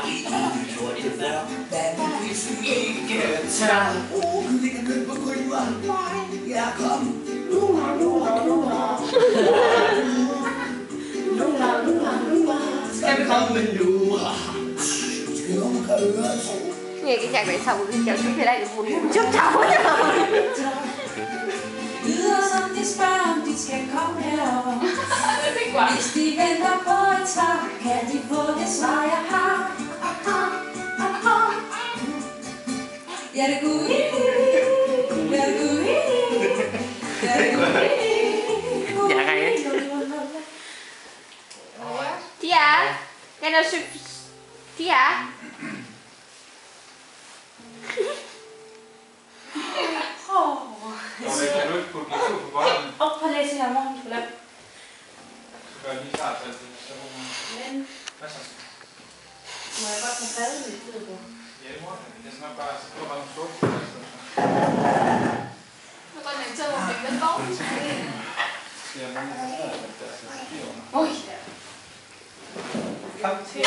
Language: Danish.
gjort det før, men hvis du ikke tør. Det kan løbe på gryder. Ja, kom. Skal vi komme nu? Skal nogen køre? Nghe cái nhạc này xong rồi kéo xuống thế này một chút cháu Lyder som de spørger, om de skal komme herover. Hvis de venter på et svar, kan de få det svar, jeg har. Ja, det går i. Ja, det går i. Ja, det går i. Tia, den er Tia. Kan du ikke putte en tur på bolden? Prøv at læse her morgen, du laver. Så gør jeg lige klart til det. Men, Hvad så? må jeg godt have fadlet i stedet på? Ja, det må jeg. Jeg skal nok bare få mig nogle sukker. Nó con này chơi một mình vẫn tốt. Skal jeg mange af det, der er papir under? Oj! Kom til.